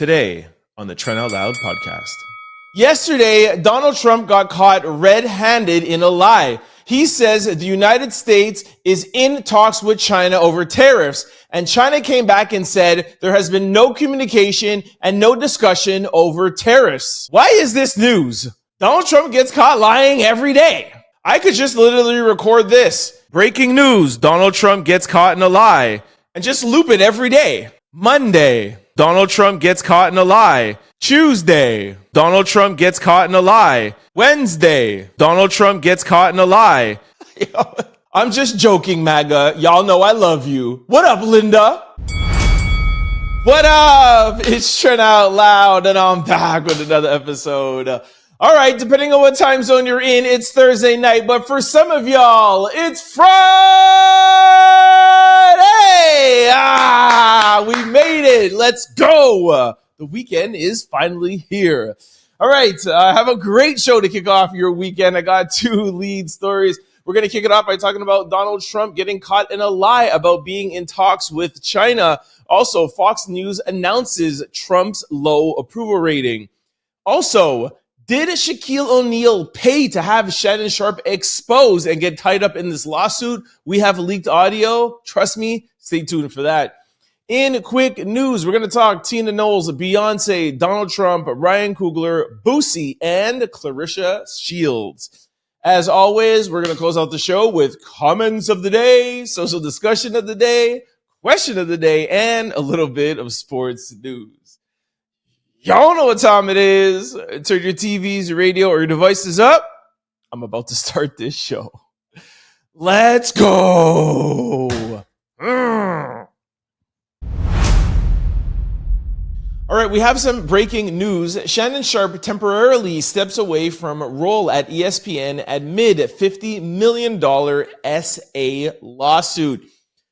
Today on the Trent Out Loud podcast. Yesterday, Donald Trump got caught red-handed in a lie. He says the United States is in talks with China over tariffs, and China came back and said there has been no communication and no discussion over tariffs. Why is this news? Donald Trump gets caught lying every day. I could just literally record this. Breaking news, Donald Trump gets caught in a lie, and just loop it every day. Monday, Donald Trump gets caught in a lie. Tuesday, Donald Trump gets caught in a lie. Wednesday, Donald Trump gets caught in a lie. I'm just joking, MAGA. Y'all know I love you. What up, Linda? What up? It's Trent Out Loud, and I'm back with another episode. All right, depending on what time zone you're in, it's Thursday night, but for some of y'all, it's Friday! We made it. Let's go. The weekend is finally here. All right, I have a great show to kick off your weekend. I got two lead stories. We're going to kick it off by talking about Donald Trump getting caught in a lie about being in talks with China. Also, Fox News announces Trump's low approval rating. Also, did Shaquille O'Neal pay to have Shannon Sharpe exposed and get tied up in this lawsuit? We have leaked audio. Trust me, stay tuned for that. In quick news, we're going to talk Tina Knowles, Beyoncé, Donald Trump, Ryan Coogler, Boosie, and Claressa Sheilds. As always, we're going to close out the show with comments of the day, social discussion of the day, question of the day, and a little bit of sports news. Y'all know what time it is. Turn your TVs, your radio, or your devices up. I'm about to start this show. Let's go. All right, we have some breaking news. Shannon Sharpe temporarily steps away from role at ESPN amid $50 million SA lawsuit.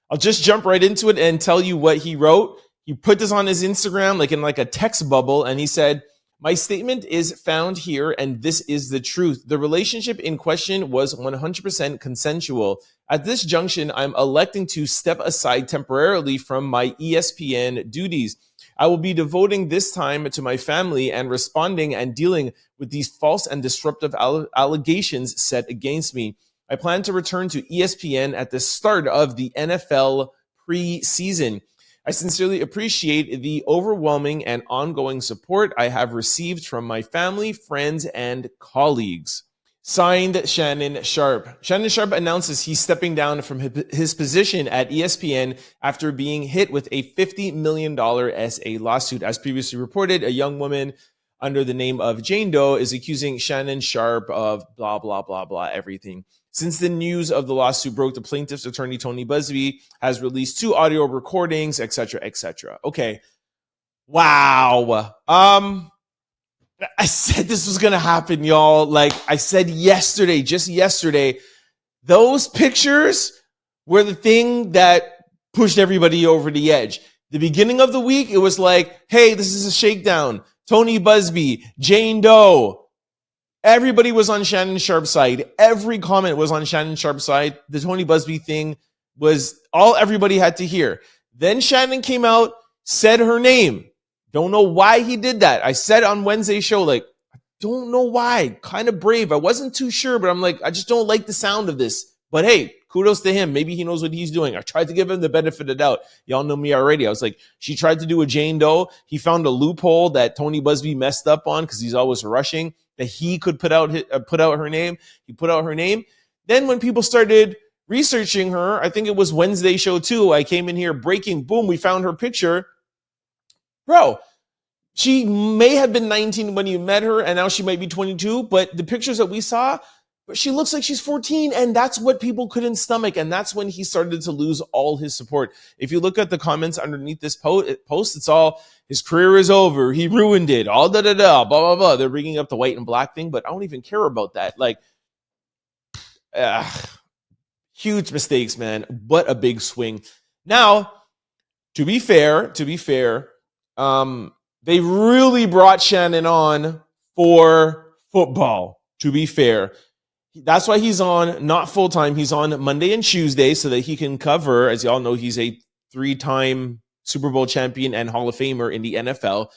I'll just jump right into it and tell you what he wrote. He put this on his Instagram like in a text bubble, and he said, "My statement is found here, and this is the truth. The relationship in question was 100% consensual. At this junction, I'm electing to step aside temporarily from my ESPN duties. I will be devoting this time to my family and responding and dealing with these false and disruptive allegations set against me. I plan to return to ESPN at the start of the NFL preseason. I sincerely appreciate the overwhelming and ongoing support I have received from my family, friends, and colleagues." Signed, Shannon Sharpe. Shannon Sharpe announces he's stepping down from his position at ESPN after being hit with a $50 million SA lawsuit. As previously reported, a young woman under the name of Jane Doe is accusing Shannon Sharpe of blah, blah, blah, blah, everything. Since the news of the lawsuit broke, the plaintiff's attorney, Tony Buzbee, has released 2 audio recordings, etc., etc. Okay. Wow. I said this was going to happen, y'all. Like I said just yesterday, those pictures were the thing that pushed everybody over the edge. The beginning of the week, it was like, hey, this is a shakedown. Tony Buzbee, Jane Doe. Everybody was on Shannon Sharpe's side. Every comment was on Shannon Sharpe's side. The Tony Buzbee thing was all everybody had to hear. Then Shannon came out, said her name. Don't know why he did that. I said on Wednesday's show, I don't know why. Kind of brave. I wasn't too sure, but I'm like, I just don't like the sound of this. But hey, kudos to him. Maybe he knows what he's doing. I tried to give him the benefit of the doubt. Y'all know me already. I was like, she tried to do a Jane Doe. He found a loophole that Tony Buzbee messed up on because he's always rushing, that he could put out her name. He put out her name. Then when people started researching her, I think it was Wednesday show too. I came in here breaking, boom, we found her picture. Bro, she may have been 19 when you met her, and now she might be 22, but the pictures that we saw, she looks like she's 14, and that's what people couldn't stomach, and that's when he started to lose all his support. If you look at the comments underneath this post, it's all, his career is over, he ruined it, all da-da-da, blah, blah, blah. They're bringing up the white and black thing, but I don't even care about that. Huge mistakes, man. What a big swing. Now, to be fair, they really brought Shannon on for football, to be fair. That's why he's on, not full-time. He's on Monday and Tuesday so that he can cover, as y'all know, he's a 3-time Super Bowl champion and Hall of Famer in the NFL.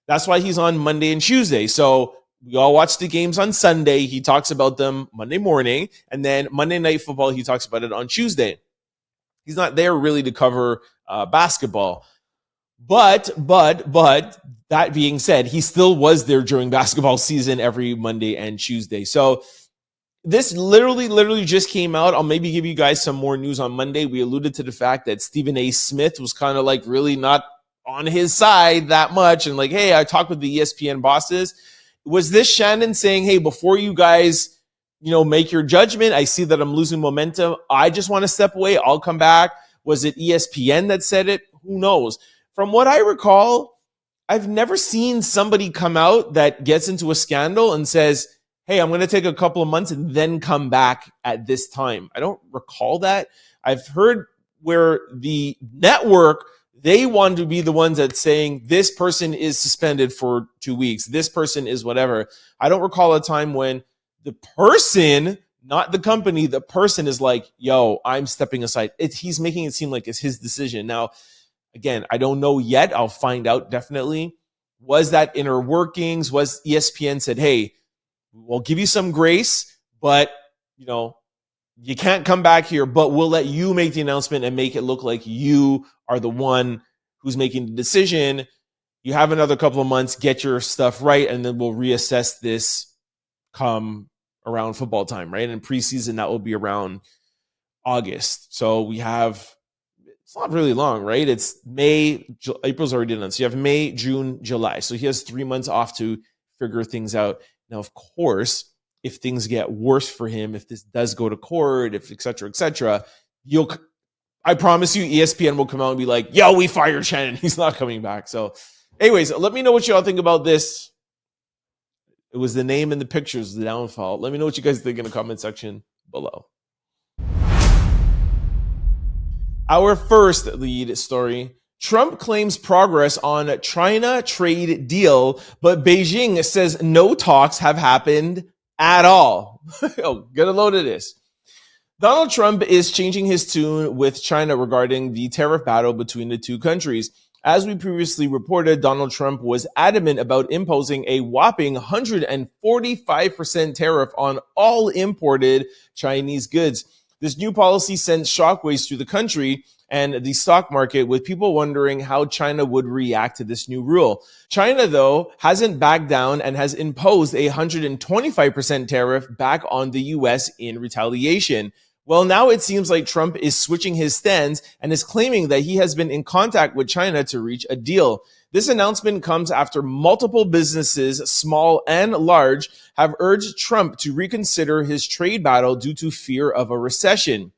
That's why he's on Monday and Tuesday. So we all watch the games on Sunday. He talks about them Monday morning. And then Monday Night Football, he talks about it on Tuesday. He's not there really to cover basketball. But that being said, he still was there during basketball season every Monday and Tuesday. So this literally just came out. I'll maybe give you guys some more news on Monday. We alluded to the fact that Stephen A. Smith was kind of like really not on his side that much. And like, hey, I talked with the ESPN bosses. Was this Shannon saying, hey, before you guys, make your judgment, I see that I'm losing momentum. I just want to step away. I'll come back. Was it ESPN that said it? Who knows? From what I recall, I've never seen somebody come out that gets into a scandal and says, hey, I'm going to take a couple of months and then come back at this time. I don't recall that. I've heard where the network, they want to be the ones that's saying this person is suspended for 2 weeks. This person is whatever. I don't recall a time when the person, not the company, the person is like, yo, I'm stepping aside. He's making it seem like it's his decision. Now, again, I don't know yet. I'll find out definitely. Was that inner workings? Was ESPN said, hey, we'll give you some grace, but, you can't come back here, but we'll let you make the announcement and make it look like you are the one who's making the decision. You have another couple of months, get your stuff right, and then we'll reassess this come around football time, right? And preseason, that will be around August. So we have, it's not really long, right? It's May, April's already done. So you have May, June, July. So he has 3 months off to figure things out. Now, of course, if things get worse for him, if this does go to court, if et cetera, I promise you, ESPN will come out and be like, yo, we fired Shannon. He's not coming back. So anyways, let me know what y'all think about this. It was the name and the pictures, the downfall. Let me know what you guys think in the comment section below. Our first lead story. Trump claims progress on China trade deal, but Beijing says no talks have happened at all. Oh, get a load of this. Donald Trump is changing his tune with China regarding the tariff battle between the two countries. As we previously reported, Donald Trump was adamant about imposing a whopping 145% tariff on all imported Chinese goods. This new policy sent shockwaves through the country and the stock market, with people wondering how China would react to this new rule. China, though, hasn't backed down and has imposed a 125% tariff back on the U.S. in retaliation. Well, now it seems like Trump is switching his stance and is claiming that he has been in contact with China to reach a deal. This announcement comes after multiple businesses, small and large, have urged Trump to reconsider his trade battle due to fear of a recession.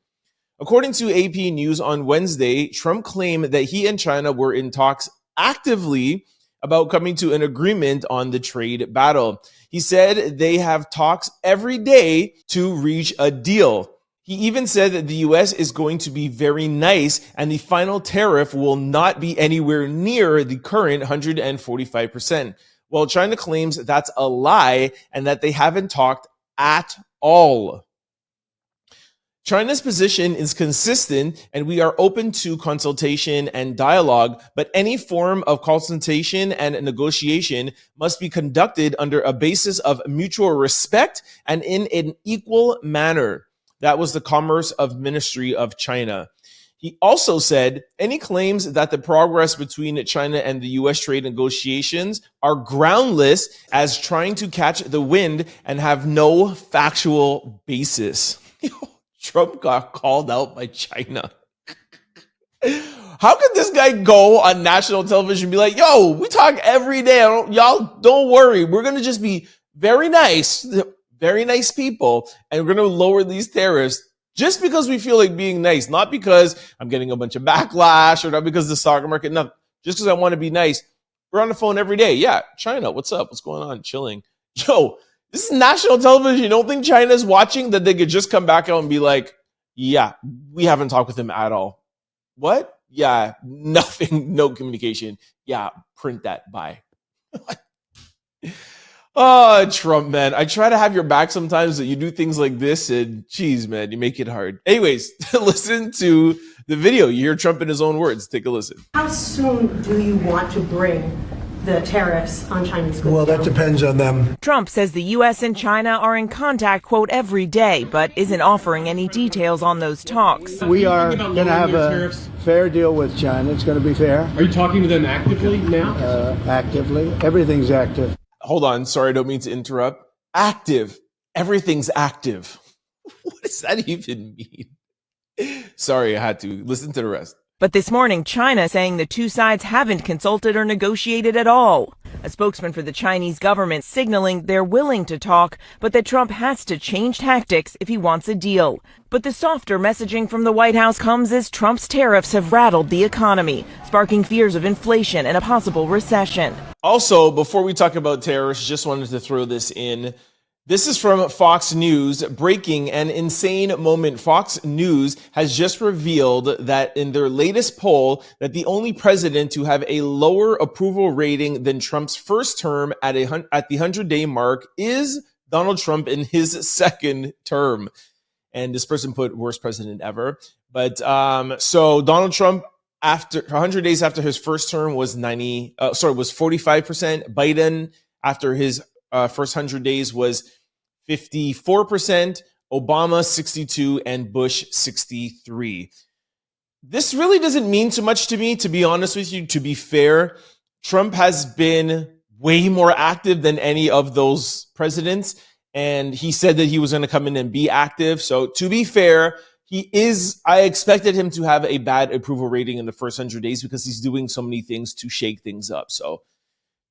According to AP News on Wednesday, Trump claimed that he and China were in talks actively about coming to an agreement on the trade battle. He said they have talks every day to reach a deal. He even said that the U.S. is going to be very nice and the final tariff will not be anywhere near the current 145%. Well, China claims that's a lie and that they haven't talked at all. China's position is consistent and we are open to consultation and dialogue, but any form of consultation and negotiation must be conducted under a basis of mutual respect and in an equal manner. That was the Commerce of Ministry of China. He also said any claims that the progress between China and the U.S. trade negotiations are groundless as trying to catch the wind and have no factual basis. Trump got called out by China. How could this guy go on national television and be like, yo, we talk every day. Y'all don't worry. We're going to just be very nice people, and we're going to lower these tariffs just because we feel like being nice, not because I'm getting a bunch of backlash or not because the stock market, no, just because I want to be nice. We're on the phone every day. Yeah, China, what's up? What's going on? Chilling. Yo, this is national television. You don't think China's watching that they could just come back out and be like, yeah, we haven't talked with them at all. What? Yeah, nothing, no communication. Yeah, print that. Bye. Oh, Trump, man. I try to have your back sometimes, that you do things like this, and geez, man, you make it hard. Anyways, listen to the video. You hear Trump in his own words. Take a listen. How soon do you want to bring the tariffs on Chinese goods? Well, that depends on them. Trump says the U.S. and China are in contact, quote, every day, but isn't offering any details on those talks. We are going to have a fair deal with China. It's going to be fair. Are you talking to them actively now? Actively. Everything's active. Hold on. Sorry, I don't mean to interrupt. Active. Everything's active. What does that even mean? Sorry, I had to. Listen to the rest. But this morning, China saying the two sides haven't consulted or negotiated at all. A spokesman for the Chinese government signaling they're willing to talk, but that Trump has to change tactics if he wants a deal. But the softer messaging from the White House comes as Trump's tariffs have rattled the economy, sparking fears of inflation and a possible recession. Also, before we talk about tariffs, just wanted to throw this in. This is from Fox News. Breaking an insane moment. Fox News has just revealed that in their latest poll that the only president to have a lower approval rating than Trump's first term at the 100-day mark is Donald Trump in his second term. And this person put worst president ever. But so Donald Trump, after 100 days after his first term, was 45%. Biden, after his first 100 days, was 54%, Obama 62, and Bush 63. This really doesn't mean too much to me, to be honest with you. To be fair, Trump has been way more active than any of those presidents, and he said that he was going to come in and be active. So to be fair, I expected him to have a bad approval rating in the first 100 days because he's doing so many things to shake things up. So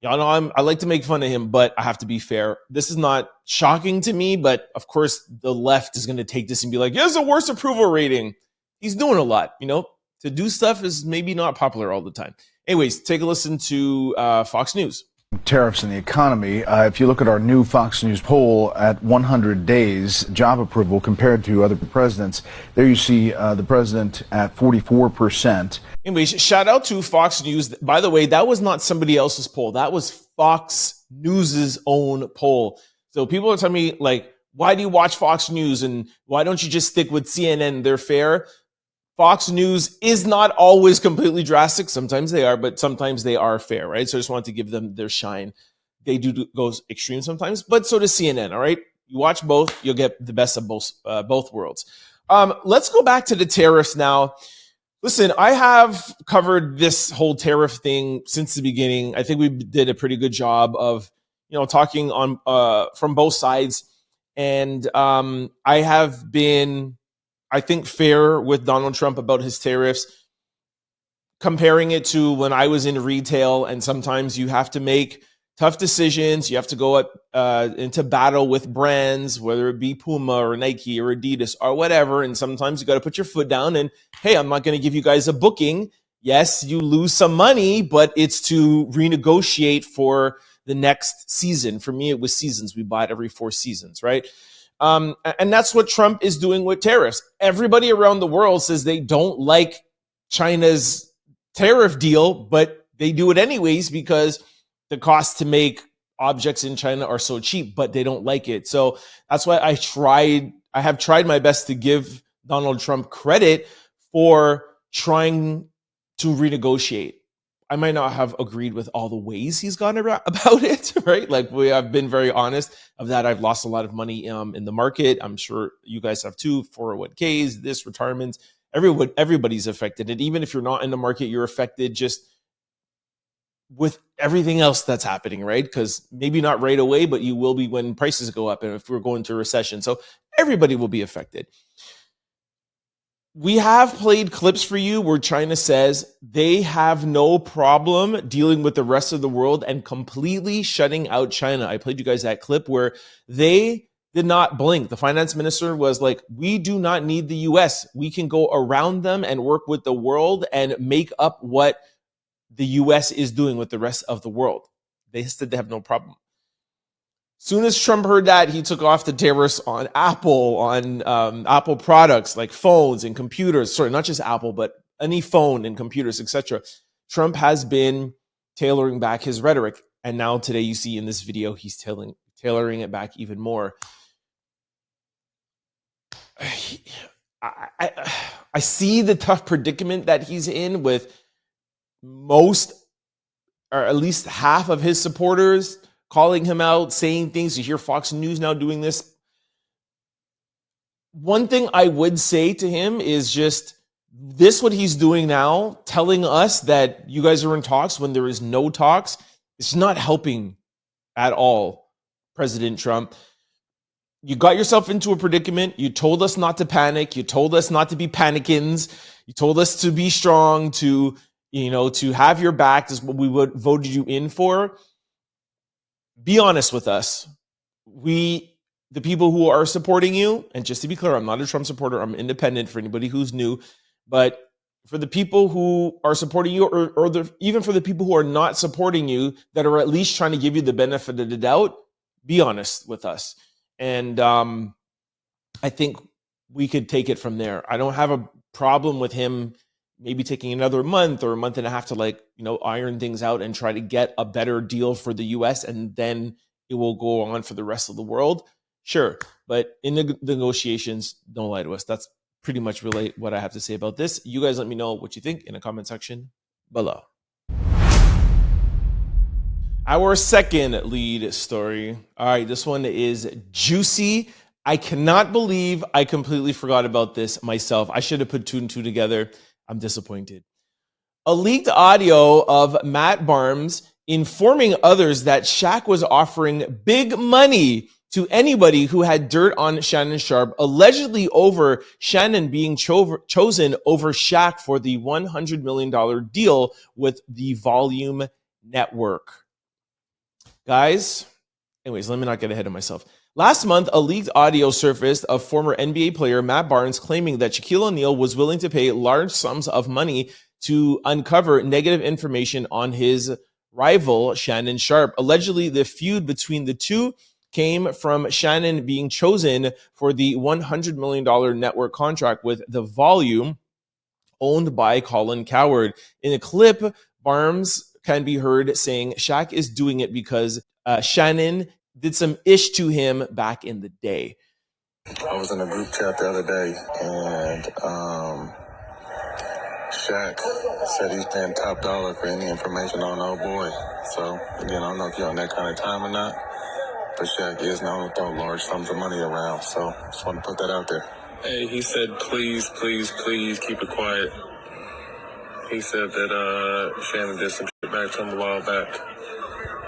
y'all know I like to make fun of him, but I have to be fair. This is not shocking to me, but of course the left is going to take this and be like, he has a worse approval rating. He's doing a lot, to do stuff is maybe not popular all the time. Anyways, take a listen to Fox News. Tariffs in the economy. If you look at our new Fox News poll at 100 days job approval compared to other presidents, there you see the president at 44%. Anyways, shout out to Fox News. By the way, that was not somebody else's poll. That was Fox News's own poll. So people are telling me, like, why do you watch Fox News and why don't you just stick with CNN? They're fair. Fox News is not always completely drastic. Sometimes they are, but sometimes they are fair, right? So I just wanted to give them their shine. They do go extreme sometimes, but so does CNN, all right? You watch both, you'll get the best of both worlds. Let's go back to the tariffs now. Listen, I have covered this whole tariff thing since the beginning. I think we did a pretty good job of, talking on from both sides. And I have been, I think, fair with Donald Trump about his tariffs, comparing it to when I was in retail. And sometimes you have to make tough decisions. You have to go into battle with brands, whether it be Puma or Nike or Adidas or whatever. And sometimes you got to put your foot down and, hey, I'm not going to give you guys a booking. Yes, you lose some money, but it's to renegotiate for the next season. For me, it was seasons. We buy it every 4 seasons, right? And that's what Trump is doing with tariffs. Everybody around the world says they don't like China's tariff deal, but they do it anyways because the cost to make objects in China are so cheap, but they don't like it. So that's why I have tried my best to give Donald Trump credit for trying to renegotiate. I might not have agreed with all the ways he's gone about it, right? Like we have been very honest of that. I've lost a lot of money in the market. I'm sure you guys have too. 401ks, this retirements, everybody's affected. And even if you're not in the market, you're affected just with everything else that's happening, right? Because maybe not right away, but you will be when prices go up and if we're going to a recession. So everybody will be affected. We have played clips for you where China says they have no problem dealing with the rest of the world and completely shutting out China. I played you guys that clip where they did not blink. The finance minister was like, we do not need the US. We can go around them and work with the world and make up what the US is doing with the rest of the world. They said they have no problem. Soon as Trump heard that, he took off the tariffs on Apple, on Apple products like phones and computers. Sorry, not just Apple, but any phone and computers, etc. Trump has been tailoring back his rhetoric. And now today you see in this video, he's tailoring it back even more. I see the tough predicament that he's in with most or at least half of his supporters calling him out, saying things. You hear Fox News now doing this. One thing I would say to him is just this, what he's doing now, telling us that you guys are in talks when there is no talks. It's not helping at all, President Trump. You got yourself into a predicament. You told us not to panic. You told us not to be panicins. You told us to be strong, to have your back. This is what we would voted you in for. Be honest with us. The people who are supporting you, and just to be clear, I'm not a Trump supporter. I'm independent for anybody who's new. But for the people who are supporting you, or even for the people who are not supporting you, that are at least trying to give you the benefit of the doubt, be honest with us. And I think we could take it from there. I don't have a problem with him maybe taking another month or a month and a half to iron things out and try to get a better deal for the US, and then it will go on for the rest of the world. Sure. But in the negotiations, don't lie to us. That's pretty much really what I have to say about this. You guys let me know what you think in the comment section below. Our second lead story. All right, this one is juicy. I cannot believe I completely forgot about this myself. I should have put two and two together. I'm disappointed. A leaked audio of Matt Barnes informing others that Shaq was offering big money to anybody who had dirt on Shannon Sharpe, allegedly over Shannon being chosen over Shaq for the $100 million deal with the Volume Network. Guys, anyways, let me not get ahead of myself. Last month, a leaked audio surfaced of former NBA player Matt Barnes claiming that Shaquille O'Neal was willing to pay large sums of money to uncover negative information on his rival, Shannon Sharpe. Allegedly, the feud between the two came from Shannon being chosen for the $100 million network contract with The Volume, owned by Colin Cowherd. In a clip, Barnes can be heard saying Shaq is doing it because Shannon did some ish to him back in the day. I was in a group chat the other day, and Shaq said he's paying top dollar for any information on old boy. So, again, I don't know if you're on that kind of time or not, but Shaq is known to throw large sums of money around, so just want to put that out there. Hey, he said, please, please, please keep it quiet. He said that Shannon did some shit back to him a while back,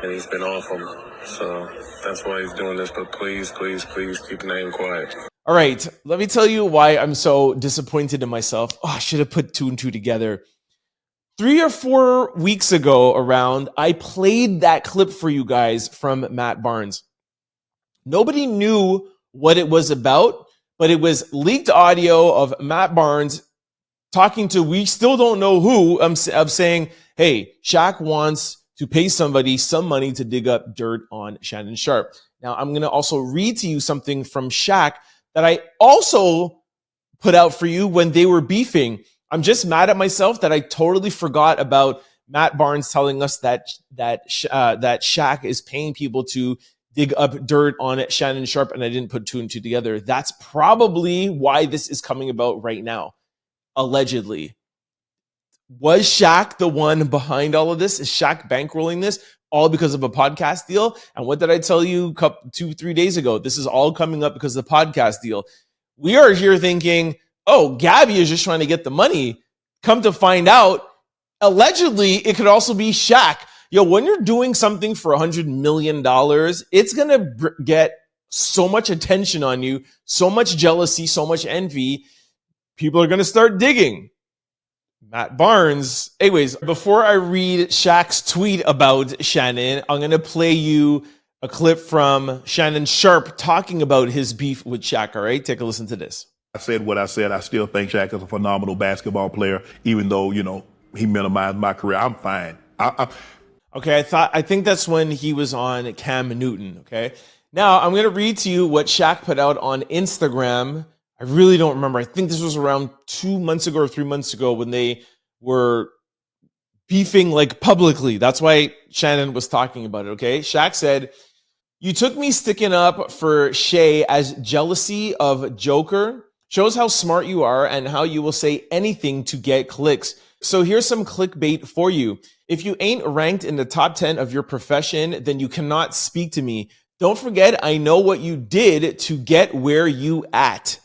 and he's been off him. So that's why he's doing this, but please, please, please keep the name quiet. All right, let me tell you why I'm so disappointed in myself. Oh, I should have put two and two together. 3 or 4 weeks ago around, I played that clip for you guys from Matt Barnes. Nobody knew what it was about, but it was leaked audio of Matt Barnes talking to, we still don't know who, of saying, hey, Shaq wants to pay somebody some money to dig up dirt on Shannon Sharpe. Now, I'm going to also read to you something from Shaq that I also put out for you when they were beefing. I'm just mad at myself that I totally forgot about Matt Barnes telling us that Shaq is paying people to dig up dirt on Shannon Sharpe, and I didn't put two and two together. That's probably why this is coming about right now, allegedly. Was Shaq the one behind all of this? Is Shaq bankrolling this all because of a podcast deal? And what did I tell you 2-3 days ago? This is all coming up because of the podcast deal. We are here thinking, oh, Gabby is just trying to get the money. Come to find out, allegedly, it could also be Shaq. Yo, when you're doing something for $100 million, it's going to get so much attention on you, so much jealousy, so much envy. People are going to start digging. Matt Barnes. Anyways, before I read Shaq's tweet about Shannon, I'm going to play you a clip from Shannon Sharpe talking about his beef with Shaq. All right, take a listen to this. I said what I said. I still think Shaq is a phenomenal basketball player, even though, he minimized my career. I'm fine. Okay, I think that's when he was on Cam Newton, okay? Now, I'm going to read to you what Shaq put out on Instagram. I really don't remember. I think this was around 2 months ago or 3 months ago when they were beefing publicly. That's why Shannon was talking about it, okay? Shaq said, "You took me sticking up for Shay as jealousy of Joker. Shows how smart you are and how you will say anything to get clicks. So here's some clickbait for you. If you ain't ranked in the top 10 of your profession, then you cannot speak to me. Don't forget, I know what you did to get where you at.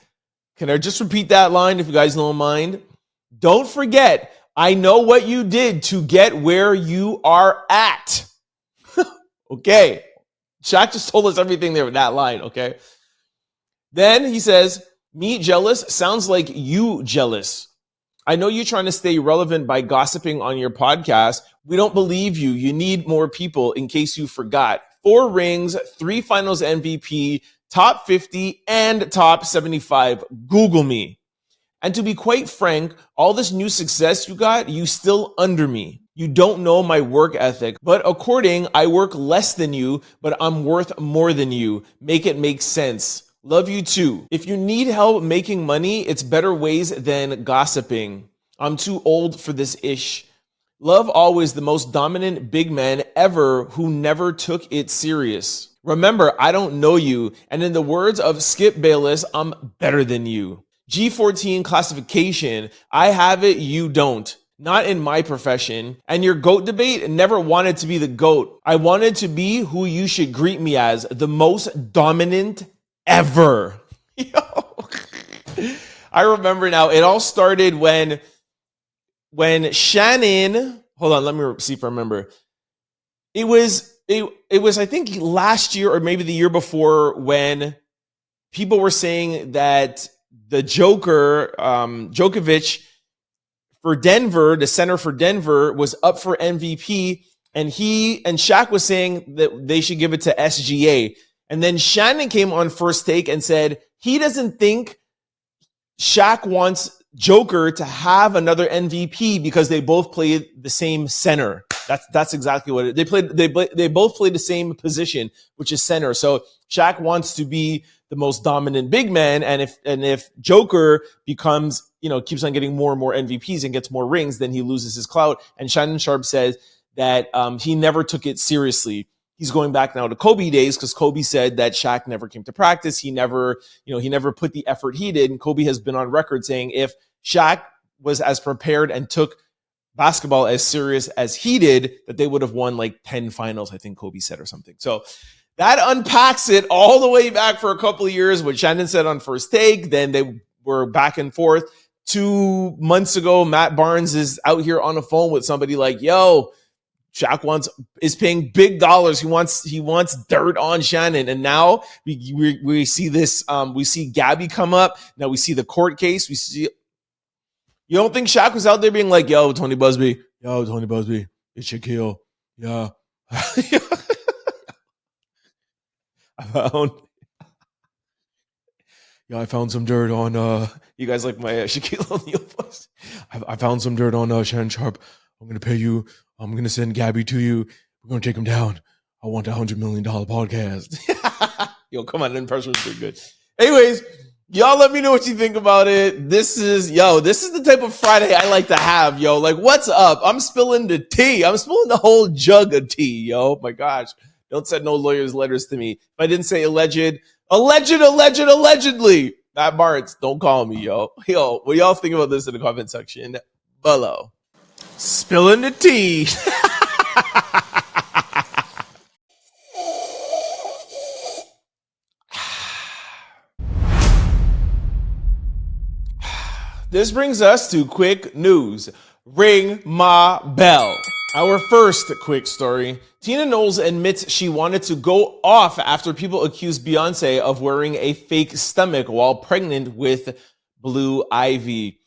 Can I just repeat that line if you guys don't mind? Don't forget, I know what you did to get where you are at. Okay. Shaq just told us everything there with that line, okay? Then he says, me jealous sounds like you jealous. I know you're trying to stay relevant by gossiping on your podcast. We don't believe you. You need more people in case you forgot. 4 rings, 3 finals MVP, top 50, and top 75. Google me. And to be quite frank, all this new success you got, you still under me. You don't know my work ethic, but according, I work less than you, but I'm worth more than you. Make it make sense. Love you too. If you need help making money, it's better ways than gossiping. I'm too old for this ish. Love always the most dominant big man ever who never took it serious. Remember, I don't know you, and in the words of Skip Bayless, I'm better than you. G14 classification, I have it, you don't. Not in my profession. And your GOAT debate, never wanted to be the GOAT. I wanted to be who you should greet me as, the most dominant ever. Yo. I remember now, it all started when Shannon, hold on, let me see if I remember. It was I think last year or maybe the year before when people were saying that the Joker, Djokovic for Denver, the center for Denver, was up for MVP, and Shaq was saying that they should give it to SGA. And then Shannon came on First Take and said he doesn't think Shaq wants Joker to have another MVP because they both played the same center. That's exactly what it is. They both play the same position, which is center. So Shaq wants to be the most dominant big man, and if Joker becomes, keeps on getting more and more MVPs and gets more rings, then he loses his clout. And Shannon Sharpe says that he never took it seriously. He's going back now to Kobe days because Kobe said that Shaq never came to practice. He never put the effort he did. And Kobe has been on record saying if Shaq was as prepared and took basketball as serious as he did, that they would have won like 10 finals, I think Kobe said, or something. So that unpacks it all the way back for a couple of years, what Shannon said on First Take. Then they were back and forth. 2 months ago, Matt Barnes is out here on the phone with somebody like, yo, Shaq is paying big dollars. He wants dirt on Shannon. And now we see this, we see Gabby come up. Now we see the court case. You don't think Shaq was out there being like, yo, Tony Busby, it's Shaquille. Yeah. I found some dirt on, you guys like my Shaquille O'Neal post? I found some dirt on Shannon Sharpe. I'm going to pay you. I'm going to send Gabby to you. We're going to take him down. I want a $100 million podcast. Yo, come on. The impression was pretty good. Anyways, y'all let me know what you think about it. This is the type of Friday I like to have, yo. Like, what's up? I'm spilling the tea. I'm spilling the whole jug of tea, yo. My gosh. Don't send no lawyers' letters to me. If I didn't say allegedly. Matt Barnes, don't call me, yo. Yo, what y'all think about this in the comment section below? Spilling the tea. This brings us to quick news. Ring my bell. Our first quick story. Tina Knowles admits she wanted to go off after people accused Beyoncé of wearing a fake stomach while pregnant with Blue Ivy.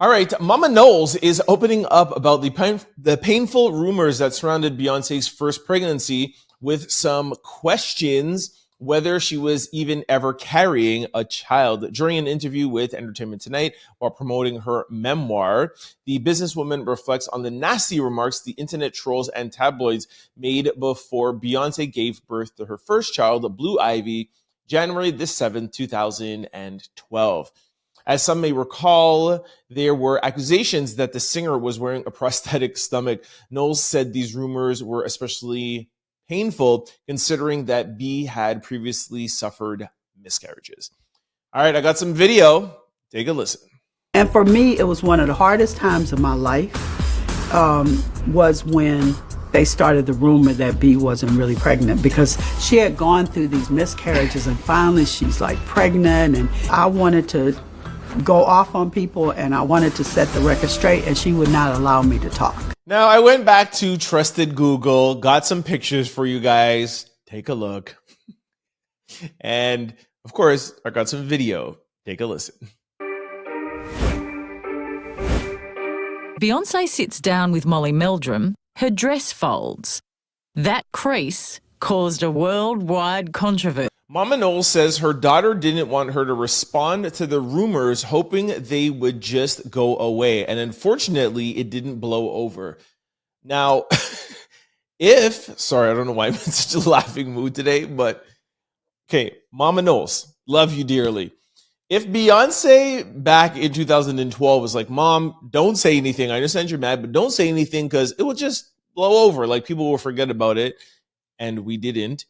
All right, Mama Knowles is opening up about the painful rumors that surrounded Beyoncé's first pregnancy with some questions whether she was even ever carrying a child. During an interview with Entertainment Tonight while promoting her memoir, the businesswoman reflects on the nasty remarks the internet trolls and tabloids made before Beyoncé gave birth to her first child, Blue Ivy, January the 7th, 2012. As some may recall, there were accusations that the singer was wearing a prosthetic stomach. Knowles said these rumors were especially painful considering that B had previously suffered miscarriages. All right, I got some video. Take a listen. And for me, it was one of the hardest times of my life. was when they started the rumor that B wasn't really pregnant, because she had gone through these miscarriages and finally she's like pregnant, and I wanted to go off on people and I wanted to set the record straight, and she would not allow me to talk. Now, I went back to trusted Google, got some pictures for you guys. Take a look. And of course, I got some video. Take a listen. Beyoncé sits down with Molly Meldrum. Her dress folds. That crease caused a worldwide controversy. Mama Knowles says her daughter didn't want her to respond to the rumors, hoping they would just go away. And unfortunately, it didn't blow over. Now, sorry, I don't know why I'm in such a laughing mood today, but okay, Mama Knowles, love you dearly. If Beyonce back in 2012 was like, Mom, don't say anything. I understand you're mad, but don't say anything because it will just blow over. Like, people will forget about it. And we didn't.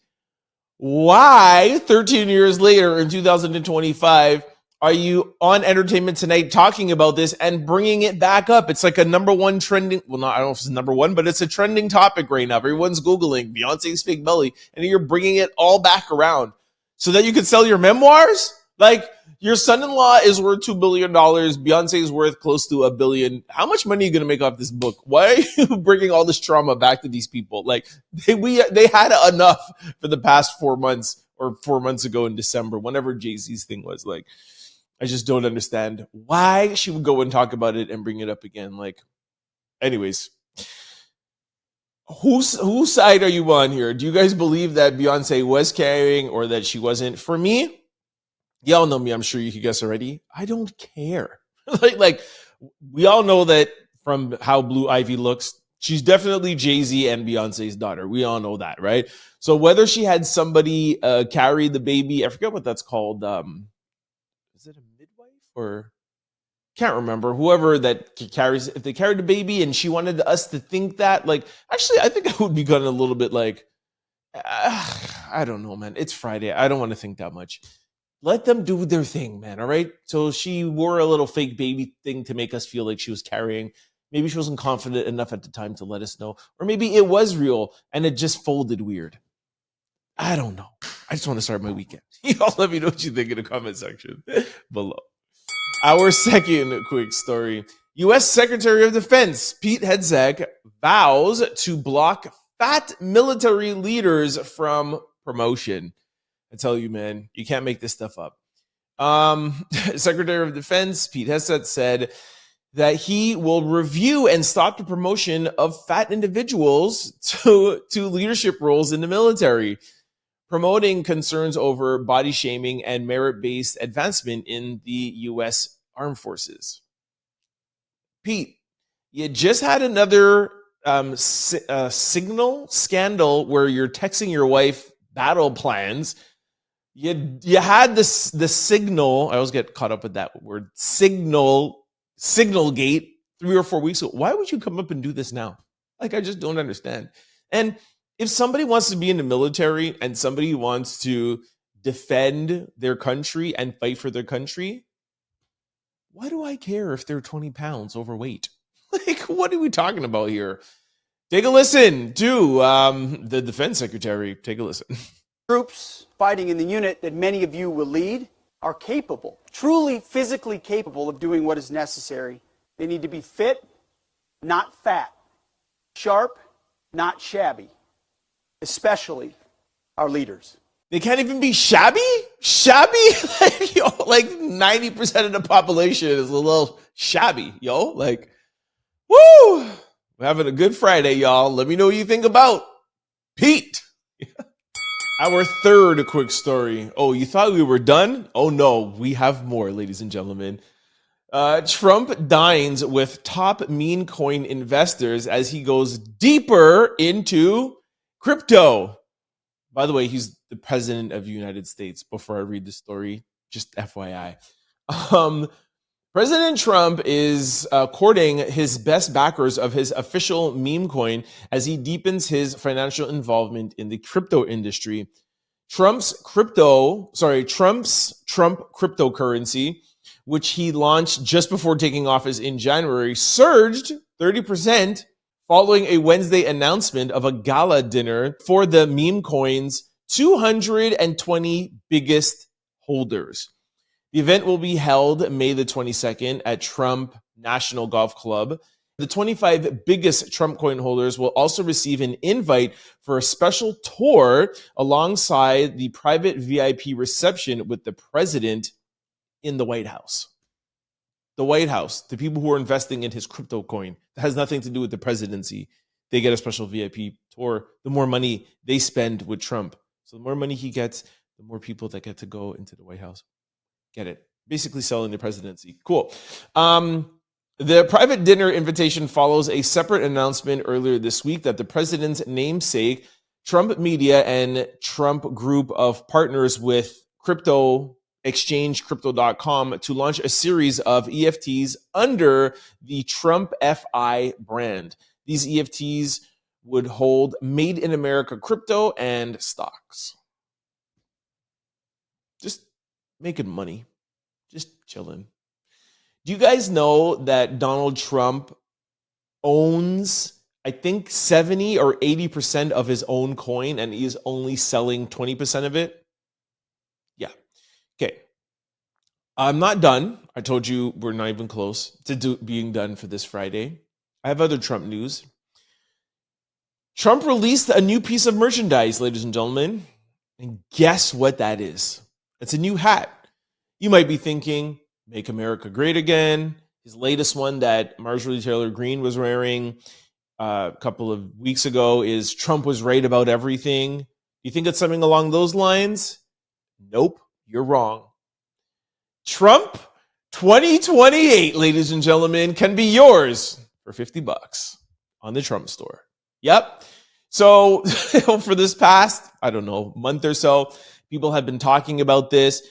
Why, 13 years later in 2025, are you on Entertainment Tonight talking about this and bringing it back up? It's like a number one trending, well, not, I don't know if it's number one, but it's a trending topic right now. Everyone's Googling Beyonce's fake belly, and you're bringing it all back around so that you could sell your memoirs? Like, your son-in-law is worth $2 billion. Beyonce is worth close to $1 billion. How much money are you going to make off this book? Why are you bringing all this trauma back to these people? Like, they had enough for the past 4 months, or 4 months ago in December, whenever Jay-Z's thing was. Like, I just don't understand why she would go and talk about it and bring it up again. Like, anyways, whose side are you on here? Do you guys believe that Beyonce was carrying or that she wasn't? For me, y'all know me, I'm sure you can guess already. I don't care. like we all know that from how Blue Ivy looks, she's definitely Jay-Z and Beyonce's daughter. We all know that, right? So whether she had somebody carry the baby, I forget what that's called. Is it a midwife or can't remember? Whoever that carries, if they carried the baby and she wanted us to think that, like, actually, I think I would be going a little bit like, I don't know, man. It's Friday. I don't want to think that much. Let them do their thing, man, all right? So she wore a little fake baby thing to make us feel like she was carrying. Maybe she wasn't confident enough at the time to let us know. Or maybe it was real and it just folded weird. I don't know. I just want to start my weekend. Y'all let me know what you think in the comment section below. Our second quick story. U.S. Secretary of Defense Pete Hegseth vows to block fat military leaders from promotion. I tell you, man, you can't make this stuff up. Secretary of Defense Pete Hegseth said that he will review and stop the promotion of fat individuals to leadership roles in the military, promoting concerns over body shaming and merit-based advancement in the U.S. Armed Forces. Pete, you just had another signal scandal where you're texting your wife battle plans. You had the signal. I always get caught up with that word. Signal gate 3 or 4 weeks ago. Why would you come up and do this now? Like, I just don't understand. And if somebody wants to be in the military and somebody wants to defend their country and fight for their country, why do I care if they're 20 pounds overweight? Like, what are we talking about here? Take a listen to the defense secretary. Take a listen. Troops fighting in the unit that many of you will lead are capable, truly physically capable of doing what is necessary. They need to be fit, not fat, sharp, not shabby, especially our leaders. They can't even be shabby? Shabby? Like, yo, like 90% of the population is a little shabby, yo. Like, woo! We're having a good Friday, y'all. Let me know what you think about Pete. Our third quick story. Oh, you thought we were done? Oh no, we have more, ladies and gentlemen. Trump dines with top meme coin investors as he goes deeper into crypto. By the way, he's the president of the United States. Before I read the story, just FYI. President Trump is courting his best backers of his official meme coin as he deepens his financial involvement in the crypto industry. Trump's Trump cryptocurrency which he launched just before taking office in January, surged 30% following a Wednesday announcement of a gala dinner for the meme coin's 220 biggest holders. The event will be held May the 22nd at Trump National Golf Club. The 25 biggest Trump coin holders will also receive an invite for a special tour alongside the private VIP reception with the president in the White House. The White House, the people who are investing in his crypto coin, that has nothing to do with the presidency. They get a special VIP tour. The more money they spend with Trump. So the more money he gets, the more people that get to go into the White House. Get it? Basically selling the presidency. Cool. The private dinner invitation follows a separate announcement earlier this week that the president's namesake, Trump Media, and Trump Group of partners with crypto exchange Crypto.com to launch a series of EFTs under the Trump FI brand. These EFTs would hold Made in America crypto and stocks. Just making money, just chilling. Do you guys know that Donald Trump owns, I think, 70 or 80% of his own coin, and he's only selling 20% of it? Yeah. Okay. I'm not done. I told you we're not even close to being done for this Friday. I have other Trump news. Trump released a new piece of merchandise, ladies and gentlemen. And guess what that is? It's a new hat. You might be thinking, Make America Great Again. His latest one that Marjorie Taylor Greene was wearing a couple of weeks ago is Trump was right about everything. You think it's something along those lines? Nope, you're wrong. Trump 2028, ladies and gentlemen, can be yours for $50 on the Trump store. Yep. So for this past, I don't know, month or so, people have been talking about this.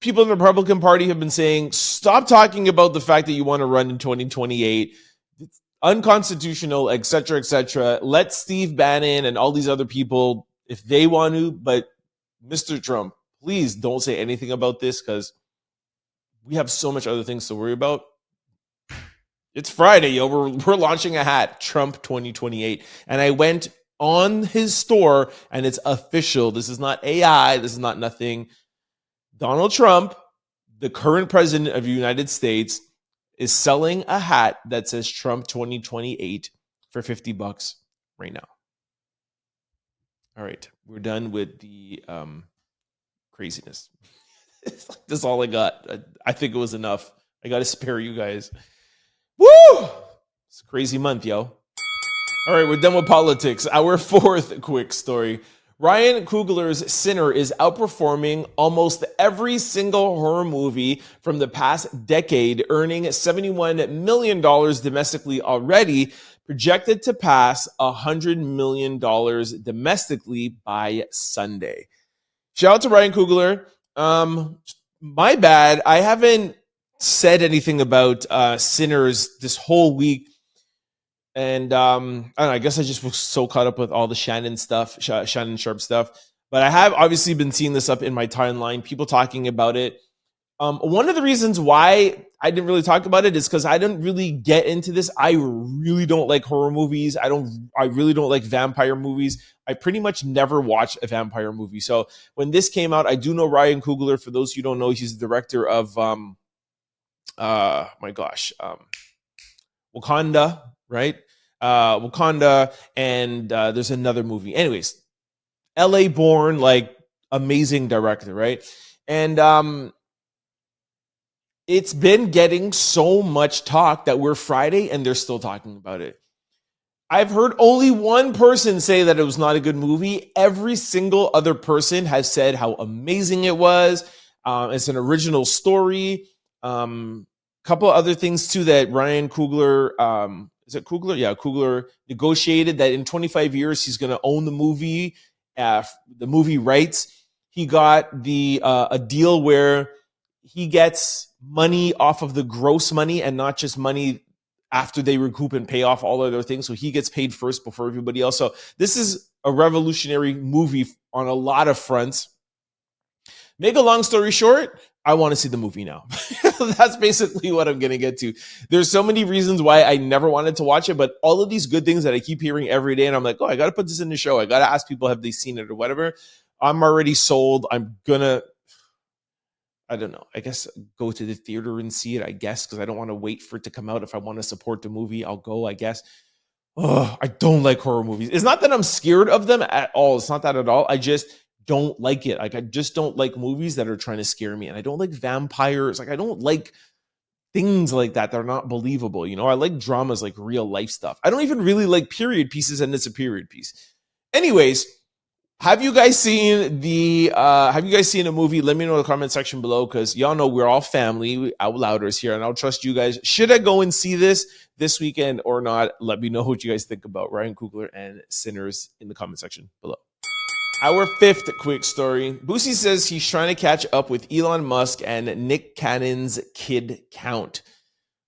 People in the Republican Party have been saying, stop talking about the fact that you want to run in 2028. It's unconstitutional, et cetera, et cetera. Let Steve Bannon and all these other people, if they want to, but Mr. Trump, please don't say anything about this because we have so much other things to worry about. It's Friday, yo. We're launching a hat, Trump 2028. And I went on his store and it's official. This is not AI. This is not nothing. Donald Trump, the current president of the United States, is selling a hat that says Trump 2028 for $50 right now. All right, we're done with the craziness. That's all I got. I think it was enough. I got to spare you guys. Woo! It's a crazy month, yo. All right, we're done with politics. Our fourth quick story. Ryan Coogler's Sinner is outperforming almost every single horror movie from the past decade, earning $71 million domestically already, projected to pass $100 million domestically by Sunday. Shout out to Ryan Coogler. My bad. I haven't said anything about Sinners this whole week. And I don't know, I guess I just was so caught up with all the Shannon Sharp stuff. But I have obviously been seeing this up in my timeline, people talking about it. One of the reasons why I didn't really talk about it is because I didn't really get into this. I really don't like horror movies. I really don't like vampire movies. I pretty much never watched a vampire movie. So when this came out, I do know Ryan Coogler. For those who don't know, he's the director of Wakanda, right? Wakanda, and there's another movie. Anyways, LA born, like amazing director, right? And it's been getting so much talk that we're Friday and they're still talking about it. I've heard only one person say that it was not a good movie. Every single other person has said how amazing it was. It's an original story. Couple other things too that Ryan Coogler, is it Coogler? Yeah, Coogler negotiated that in 25 years he's going to own the movie rights. He got a deal where he gets money off of the gross money and not just money after they recoup and pay off all other things. So he gets paid first before everybody else. So this is a revolutionary movie on a lot of fronts. Make a long story short, I want to see the movie now. That's basically what I'm going to get to. There's so many reasons why I never wanted to watch it, but all of these good things that I keep hearing every day, and I'm like, oh, I got to put this in the show. I got to ask people, have they seen it or whatever. I'm already sold. I'm going to, I don't know, I guess go to the theater and see it, I guess, because I don't want to wait for it to come out. If I want to support the movie, I'll go, I guess. Oh, I don't like horror movies. It's not that I'm scared of them at all. It's not that at all. I just don't like it. Like, I just don't like movies that are trying to scare me. And I don't like vampires. Like, I don't like things like that are not believable. You know, I like dramas, like real life stuff. I don't even really like period pieces, and it's a period piece. Anyways, have you guys seen a movie? Let me know in the comment section below, because y'all know we're all family, out louders here, and I'll trust you guys. Should I go and see this weekend or not? Let me know what you guys think about Ryan Coogler and Sinners in the comment section below. Our fifth quick story. Boosie says he's trying to catch up with Elon Musk and Nick Cannon's kid count.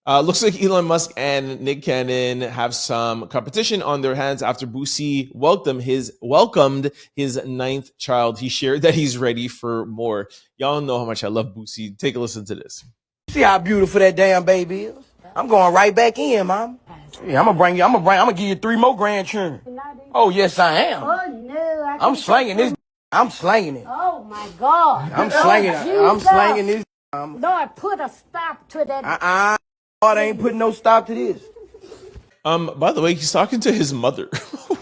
Looks like Elon Musk and Nick Cannon have some competition on their hands after Boosie welcomed his ninth child. He shared that he's ready for more. Y'all know how much I love Boosie. Take a listen to this. See how beautiful that damn baby is? I'm going right back in, mom. Yeah, I'm gonna give you 3 more grandchildren. Oh, yes, I am. Oh, no. I'm slanging this. I'm slanging it. Oh, my God. I'm slanging it. I'm slanging this. Lord, put a stop to that. God ain't putting no stop to this. By the way, he's talking to his mother.